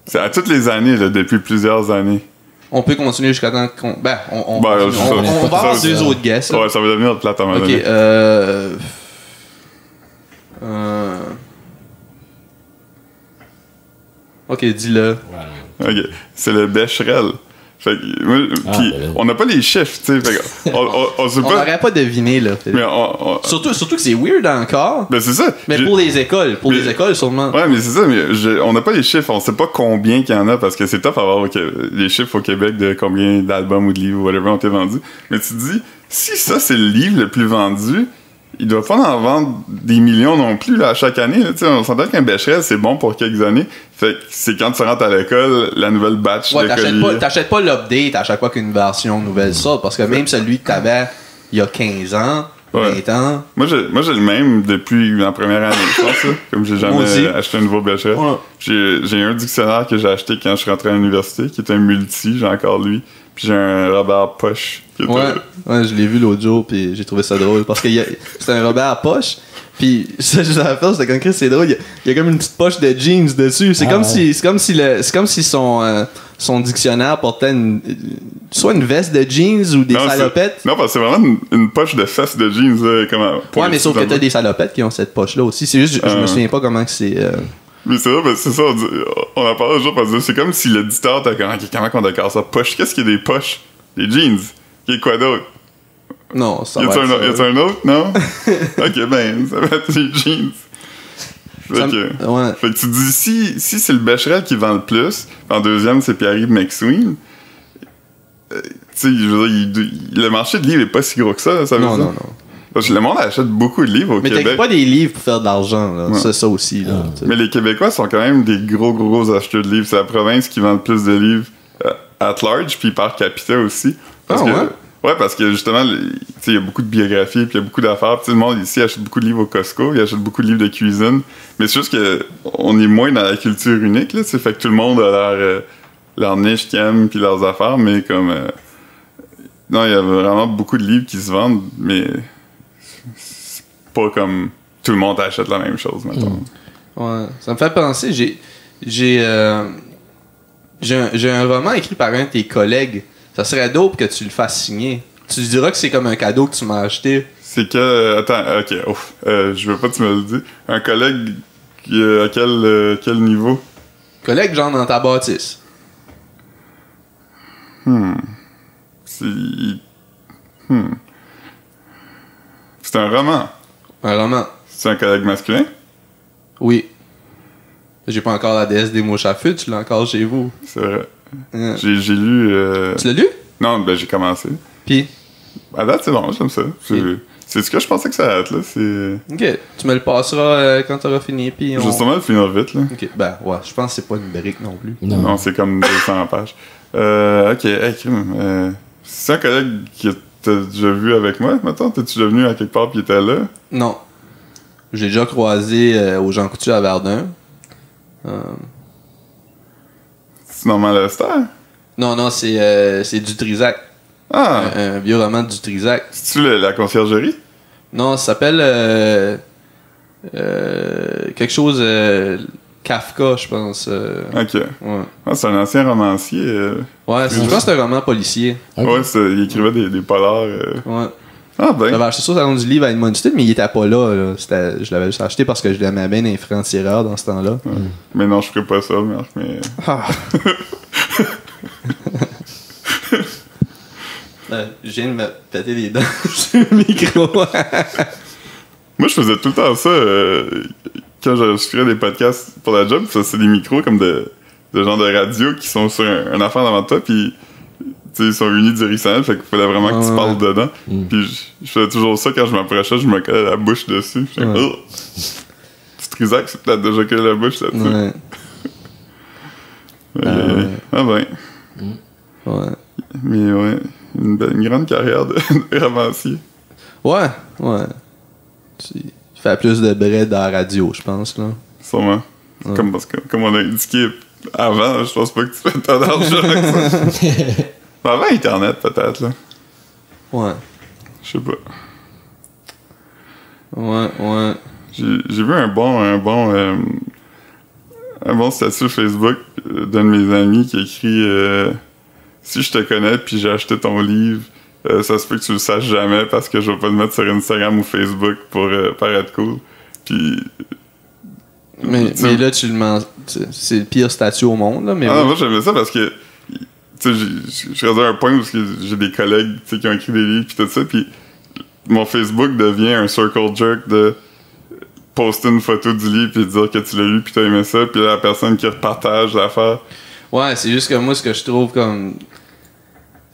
C'est à toutes les années, là, depuis plusieurs années. On peut continuer jusqu'à temps qu'on... on va ça, avoir 2 autres guesses. Ouais, ça va devenir plate à un moment donné. Ok, dis-le. Ok. C'est le Becherel. Fait que, puis, on n'a pas les chiffres, tu sais. On n'aurait pas deviné, là. Mais surtout que c'est weird encore. Ben, c'est ça. Mais pour les écoles. Pour les écoles, sûrement. Ouais, mais c'est ça. Mais on n'a pas les chiffres. On sait pas combien qu'il y en a parce que c'est tough d'avoir les chiffres au Québec de combien d'albums ou de livres ou whatever ont été vendus. Mais tu te dis, si ça, c'est le livre le plus vendu, il doit pas en vendre des millions non plus là, à chaque année. Là, on s'entend qu'un Becherel, c'est bon pour quelques années. Fait que c'est quand tu rentres à l'école, la nouvelle batch de colis. T'achètes pas l'update à chaque fois qu'une version nouvelle sort, parce que même celui que t'avais il y a 15 ans, 20 ans... Moi, j'ai le même depuis la première année, je pense. Là, comme j'ai jamais acheté un nouveau Becherel. Ouais. J'ai un dictionnaire que j'ai acheté quand je suis rentré à l'université, qui est un multi, j'ai encore lui. Puis j'ai un Robert Poche. Ouais, je l'ai vu l'autre jour, puis j'ai trouvé ça drôle. Parce que c'est un Robert Poche, Puis ça, je l'avais fait, c'était comme Chris, c'est drôle. Il y a comme une petite poche de jeans dessus. C'est comme si son dictionnaire portait soit une veste de jeans ou des salopettes. Non, parce que c'est vraiment une poche de fesses de jeans. Ouais, mais sauf que t'as des salopettes qui ont cette poche-là aussi. C'est juste, je me souviens pas comment que c'est. Mais c'est vrai, c'est ça, on en parle toujours parce que c'est comme si l'éditeur t'a comment qu'on décore ça. Poche, qu'est-ce qu'il y a des poches? Des jeans. Il y a quoi d'autre? Non, ça va être un autre, non? Ok, ben, ça va être les jeans. Fait que tu dis, si c'est le Becherel qui vend le plus, en deuxième, c'est Pierre-Yves McSween, tu sais, je veux dire, le marché de livres est pas si gros que ça veut dire? Non. Parce que le monde achète beaucoup de livres au Québec. Mais t'as pas des livres pour faire de l'argent, là. Ouais. C'est ça aussi, là. Mais les Québécois sont quand même des gros acheteurs de livres. C'est la province qui vend le plus de livres at large, puis par capita aussi. Ouais, parce que justement, il y a beaucoup de biographies, puis il y a beaucoup d'affaires. Puis le monde ici achète beaucoup de livres au Costco, il achète beaucoup de livres de cuisine. Mais c'est juste qu'on est moins dans la culture unique, là. Fait que tout le monde a leur niche qu'ils aiment, puis leurs affaires, mais comme... non, il y a vraiment beaucoup de livres qui se vendent, mais c'est pas comme tout le monde achète la même chose, mettons. Ouais, ça me fait penser, j'ai un roman écrit par un de tes collègues. Ça serait dope que tu le fasses signer. Tu diras que c'est comme un cadeau que tu m'as acheté. C'est que... Attends, ok. Je veux pas que tu me le dises. Un collègue à quel niveau? Collègue genre dans ta bâtisse. C'est un roman. Un roman. C'est un collègue masculin? Oui. J'ai pas encore la déesse des mouches à feu, tu l'as encore chez vous. C'est vrai. J'ai lu... Tu l'as lu? Non, ben j'ai commencé. Puis? À date, c'est bon, j'aime ça. C'est ce que je pensais que ça allait être, là. Ok, tu me le passeras quand t'auras fini, puis Justement, le finir vite, là. Ok, ben ouais, je pense que c'est pas une brique non plus. Non, c'est comme 200 pages. Ok, hey, crime. C'est un collègue que t'as déjà vu avec moi, maintenant? T'es-tu déjà venu à quelque part pis il était là? Non. J'ai déjà croisé au Jean Coutu à Verdun. C'est Normand Lester? Non, c'est du Trisac. Ah! Un vieux roman du Trisac. C'est-tu la conciergerie? Non, ça s'appelle quelque chose Kafka, je pense. Ok. Ouais. Ah, c'est un ancien romancier. Ouais, je pense que c'est un roman policier. Okay. Ouais, il écrivait des polars. Ouais. Ah ben. J'avais acheté ça au salon du livre à Edmundston, mais il était pas là. Je l'avais juste acheté parce que je l'aimais bien dans les francs-tireurs dans ce temps-là. Ouais. Mais non, je ferais pas ça, Marc, mais... Ah. Je viens de me péter les dents sur le micro. Moi, je faisais tout le temps ça quand j'enregistrais des podcasts pour la job. Ça, c'est des micros comme de genre de radio qui sont sur un affaire devant toi, puis ils sont unis directionnels, fait qu'il fallait vraiment que tu parles dedans. Puis je faisais toujours ça quand je m'approchais, je me collais la bouche dessus. Je disais, oh! Tu Trisac, c'est peut-être déjà collé la bouche là-dessus. Ouais. Ah ben. Ouais. Mais ouais, une grande carrière de romancier. Ouais. Tu fais plus de bread dans la radio, je pense, là. Sûrement. Ouais. Comme on a indiqué avant, je pense pas que tu fais tant d'argent avec ça. Avant Internet, peut-être, là. Ouais. Je sais pas. Ouais. J'ai vu un bon statut Facebook d'un de mes amis qui écrit si je te connais puis j'ai acheté ton livre, ça se peut que tu le saches jamais parce que je vais pas le mettre sur Instagram ou Facebook pour paraître cool. Puis... Mais là, tu le mens... C'est le pire statut au monde, là. Mais non, moi, j'aimais ça parce que... Tu sais, je suis rendu à un point où j'ai des collègues qui ont écrit des livres pis tout ça, puis mon Facebook devient un circle jerk de poster une photo du livre puis dire que tu l'as lu puis t'as aimé ça, puis la personne qui repartage l'affaire. Ouais, c'est juste que moi, ce que je trouve comme...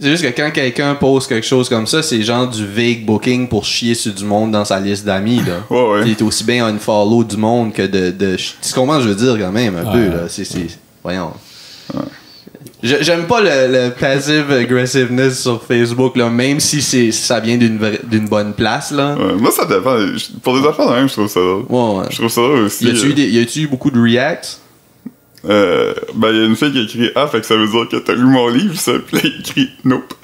C'est juste que quand quelqu'un pose quelque chose comme ça, c'est genre du vague booking pour chier sur du monde dans sa liste d'amis, là. Ouais. Il est aussi bien unfollow du monde que de... Tu comprends ce que je veux dire, quand même, un peu, là. Voyons. Ouais. J'aime pas le passive aggressiveness sur Facebook, là, même si ça vient d'une bonne place, là. Ouais, moi, ça dépend. Pour des affaires de même, je trouve ça drôle. Ouais. Je trouve ça drôle aussi. Y a-tu eu beaucoup de reacts? Ben, il y a une fille qui a écrit ah, fait que ça veut dire que t'as lu mon livre, ça. Puis là, il écrit nope.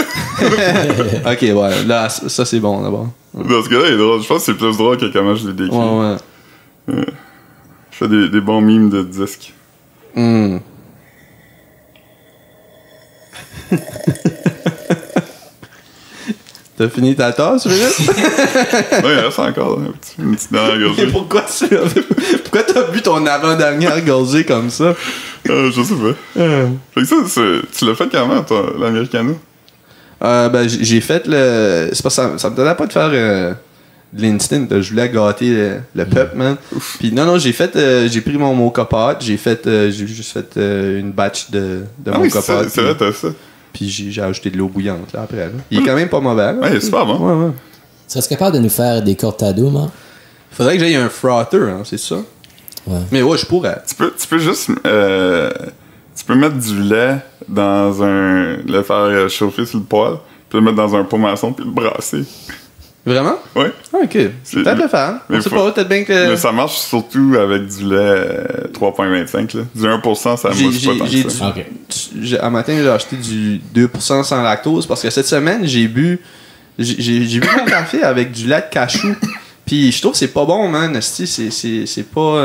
Ok, ouais. Là, ça, c'est bon, d'abord. Dans ce cas-là, il est drôle. Je pense que c'est plus drôle que comment je l'ai décrit. Ouais. Je fais des bons mimes de disques. T'as fini ta tasse, Philippe? Ouais, il reste encore une petite dernière gorgée. Mais pourquoi t'as bu ton avant-dernière gorgée comme ça? Je sais pas. Fait que ça, tu l'as fait comment, toi, l'Americano? Ben, j'ai fait le... C'est pas ça me donnait pas de faire de l'instinct. Je voulais gâter le peuple, man. Puis non, j'ai pris mon mocha pot. J'ai juste fait une batch de mocha pot. C'est vrai, t'as ça. Puis j'ai ajouté de l'eau bouillante là, après. Là. Il est quand même pas mauvais. Là. Ouais, il est super bon. Ouais. Tu serais capable de nous faire des cortados, moi? Faudrait que j'aille un frother, hein, c'est ça? Ouais. Mais ouais, je pourrais. Tu peux juste... tu peux mettre du lait dans le faire chauffer sur le poêle, puis le mettre dans un pot maçon, puis le brasser. Vraiment? Ouais. Ah, ok. C'est peut-être le faire. On sait pas, peut-être bien que... Mais ça marche surtout avec du lait 3.25, là. Du 1%, ça mousse pas tant que ça. Ok. Un matin, j'ai acheté du 2% sans lactose parce que cette semaine, j'ai bu mon café avec du lait de cachou. Puis je trouve que c'est pas bon, man. C'est pas...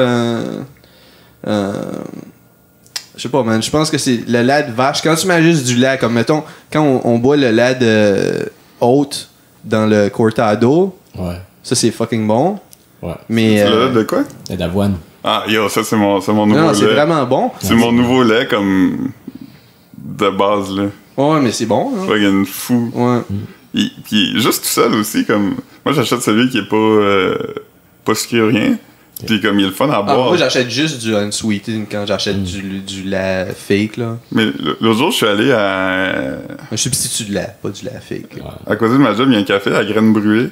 je sais pas, man. Je pense que c'est le lait de vache. Quand tu mets juste du lait, comme mettons, quand on boit le lait de haute dans le cortado, ouais. Ça c'est fucking bon. Ouais. Mais le lait de quoi? Lait d'avoine. Ah, yo, ça c'est mon nouveau lait. Non, c'est vraiment bon. C'est mon nouveau lait comme de base, là. Ouais, mais c'est bon. Hein? Fucking fou. Ouais. Puis juste tout seul aussi, comme... Moi, j'achète celui qui est pas sucré ou rien. Puis comme il est le fun à boire. Moi, j'achète juste du unsweetened quand j'achète du lait fake, là. Mais l'autre jour, je suis allé à... Un substitut de lait, pas du lait fake. Ouais. À côté de ma job, il y a un café à graines brûlées.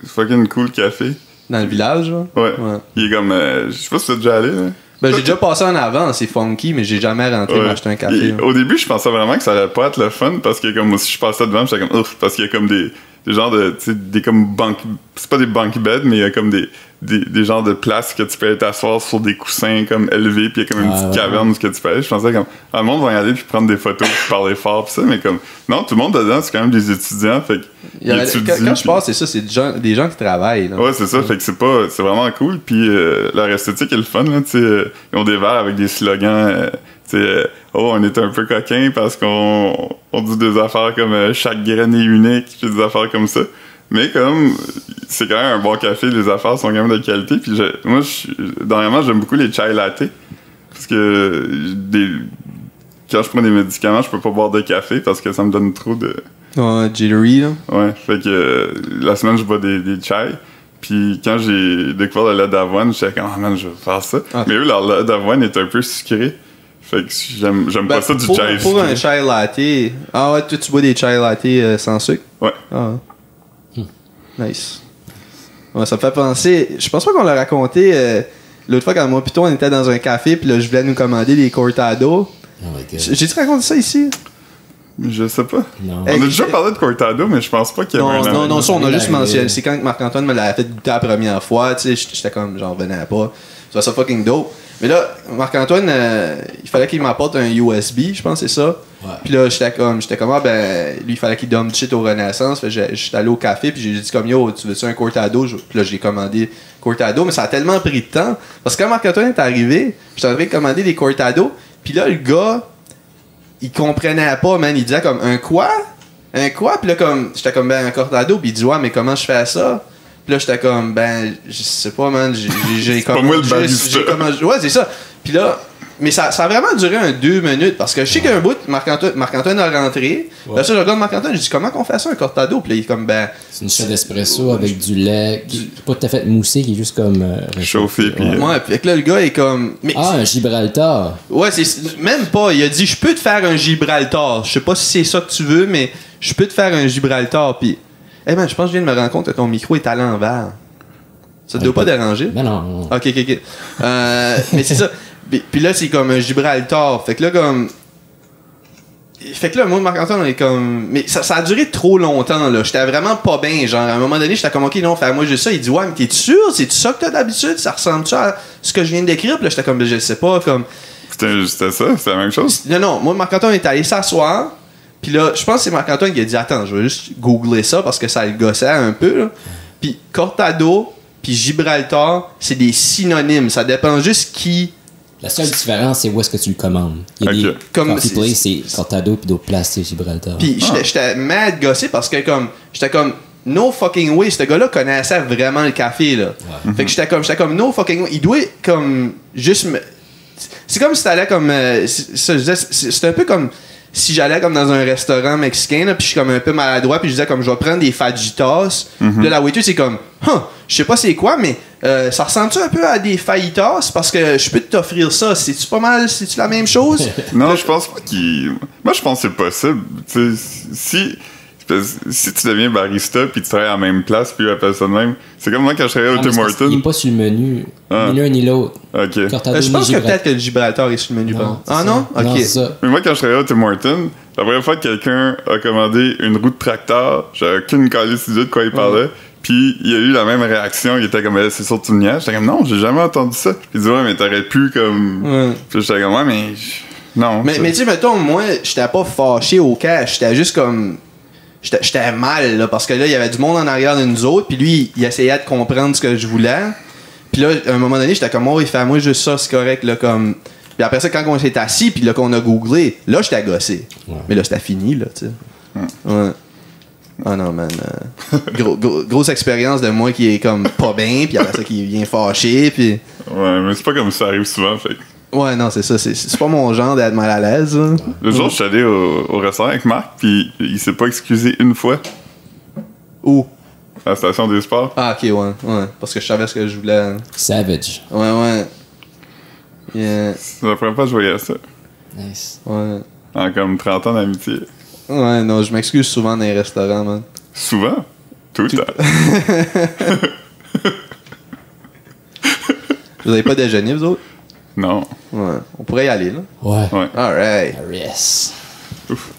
Fucking cool café. Dans le village, là? Ouais. Il est comme... je sais pas si t'es déjà allé, là. Ben, j'ai déjà passé en avant, c'est funky, mais j'ai jamais rentré m'acheter un café. Au début, je pensais vraiment que ça allait pas être le fun, parce que comme si je passais devant, j'étais comme... Ouf, parce qu'il y a comme des genres de... Tu sais, des comme banques... C'est pas des bunk beds, mais il y a comme des genres de places que tu peux t'asseoir sur des coussins comme élevés, puis il y a comme une petite caverne où que tu peux aller. Je pensais comme... le monde va y aller puis prendre des photos puis parler fort pis ça, mais comme... Non, tout le monde dedans, c'est quand même des étudiants, fait que... Quand je passe, c'est ça, c'est des gens qui travaillent, là. Ouais, c'est ça, fait que c'est vraiment cool, puis leur esthétique est le fun, là, tu sais. Ils ont des verres avec des slogans, tu sais... on est un peu coquin parce qu'on dit des affaires comme chaque graine est unique, puis des affaires comme ça. Mais comme c'est quand même un bon café, les affaires sont quand même de qualité. Puis moi, dernièrement, j'aime beaucoup les chai latte. Parce que quand je prends des médicaments, je peux pas boire de café parce que ça me donne trop de... Ouais, jittery, là. Ouais, fait que la semaine, je bois des chai. Puis quand j'ai découvert le lait d'avoine, j'étais comme, oh man, je vais faire ça. Okay. Mais eux, leur lait d'avoine est un peu sucré. Fait que j'aime pas ça du chai. Pour un chai latte... Ah ouais, toi, tu bois des chai latte sans sucre? Ouais. Ah. Nice. Ouais, ça me fait penser... Je pense pas qu'on l'a raconté l'autre fois quand moi pis toi, on était dans un café puis là, je voulais nous commander des cortados. Oh my God. J'ai-tu raconté ça ici? Je sais pas. Non. On a déjà parlé de cortado, mais je pense pas qu'il y avait Non, ça, on a juste mentionné. C'est quand Marc-Antoine me l'a fait goûter la première fois, tu sais, j'étais comme, j'en revenais pas. Ça fucking dope. Mais là, Marc-Antoine, il fallait qu'il m'apporte un USB, je pense, c'est ça. Ouais. Puis là, j'étais comme, lui, il fallait qu'il donne shit au Renaissance. Fait j'étais allé au café, puis j'ai dit comme, yo, tu veux-tu un cortado? Puis là, j'ai commandé cortado, mais ça a tellement pris de temps. Parce que quand Marc-Antoine est arrivé, j'étais en train de commander des cortados, puis là, le gars, il comprenait pas, man. Il disait comme, un quoi? Un quoi? Puis là, comme, j'étais comme, ben, un cortado, puis il dit, ouais, mais comment je fais ça? Puis là, j'étais comme, ben, je sais pas, man. J'ai pas moi le barista. Ouais, c'est ça. Puis là, mais ça a vraiment duré 2 minutes parce que je sais qu'un bout, Marc-Antoine a rentré. Ouais. Là, ça, je regarde Marc-Antoine, je dis, comment qu'on fait ça, un cortado? Puis là, il est comme, ben. C'est une shot d'espresso avec du lait, pas tout à fait moussé, qui est juste comme. Chauffé, puis. Ouais, puis là, le gars est comme. Mais, un Gibraltar. Ouais, c'est même pas. Il a dit, je peux te faire un Gibraltar. Je sais pas si c'est ça que tu veux, mais je peux te faire un Gibraltar. Puis. Eh ben, je pense que je viens de me rendre compte que ton micro est à l'envers. Ça te doit pas déranger? Ben non. Ok. Mais c'est ça. Puis là, c'est comme un Gibraltar. Fait que là, comme... Fait que là, moi, Marc-Antoine, on est comme... Mais ça a duré trop longtemps, là. J'étais vraiment pas bien. Genre, à un moment donné, j'étais comme, ok, non, fais-moi juste ça. Il dit, ouais, mais t'es sûr? C'est ça que t'as d'habitude? Ça ressemble-tu à ce que je viens de décrire? Puis là, j'étais comme, je sais pas, comme... C'était ça? C'était la même chose? Non, moi, Marc-Antoine est allé s'asseoir. Puis là, je pense que c'est Marc-Antoine qui a dit attends, je vais juste googler ça parce que ça le gossait un peu. Là. Puis Cortado puis Gibraltar, c'est des synonymes. Ça dépend juste qui. La seule différence, c'est où est-ce que tu le commandes. Il y a des coffee place, c'est Cortado, puis d'autres places, c'est Gibraltar. Puis j'étais mad gossé parce que j'étais comme no fucking way, ce gars-là connaissait vraiment le café là. Ouais. Fait que j'étais comme no fucking way. Il doit comme juste c'est comme si t'allais comme c'est un peu comme si j'allais comme dans un restaurant mexicain là, puis je suis comme un peu maladroit puis je disais comme je vais prendre des fajitas. Puis là la waiter c'est comme je sais pas c'est quoi mais ça ressemble-tu un peu à des fajitas parce que je peux t'offrir ça, c'est-tu pas mal, c'est-tu la même chose? Non, je pense pas qu'il... Moi je pense que c'est possible. T'sais, si tu deviens barista puis tu travailles à la même place puis appelles ça de même, c'est comme moi quand je travaillais au Tim Hortons. Il est pas sur le menu, ni l'un ni l'autre. Ok. Cortado, je pense que peut-être que le Gibraltar est sur le menu. Non, ah non? Ok. Non, c'est ça. Mais moi quand je travaillais au Tim Hortons, la première fois que quelqu'un a commandé une roue de tracteur, j'avais aucune calice idée de quoi il parlait. Puis il a eu la même réaction, il était comme c'est sûr tu me niaises. J'étais comme non, j'ai jamais entendu ça. Puis il dit ouais mais t'aurais pu comme. Puis j'étais comme ouais mais non. Mais tu sais mettons moi j'étais pas fâché au cash, j'étais juste comme j'étais mal là, parce que là il y avait du monde en arrière de nous autres puis lui il essayait de comprendre ce que je voulais. Puis là à un moment donné j'étais comme oh il fait à moi juste ça c'est correct là comme. Puis après ça quand on s'est assis puis là qu'on a googlé là j'étais gossé. Mais là c'était fini là tu sais. Ouais. Ah non, man. Grosse expérience de moi qui est comme pas bien, puis après ça qui vient fâché, puis. Ouais, mais c'est pas comme ça arrive souvent, fait. Ouais, non, c'est ça. C'est pas mon genre d'être mal à l'aise. Hein. Le jour, je suis allé au restaurant avec Marc, puis il s'est pas excusé une fois. Où? À la station des sports. Ah, ok, ouais. Parce que je savais ce que je voulais. Hein. Savage. Ouais. Yeah. C'est la première fois que je voyais ça. Nice. Ouais. En comme 30 ans d'amitié. Ouais, non, je m'excuse souvent dans les restaurants, man. Souvent? Tout le temps. Vous avez pas déjeuné, vous autres? Non. Ouais. On pourrait y aller, là. Ouais. Alright. Yes. Ouf.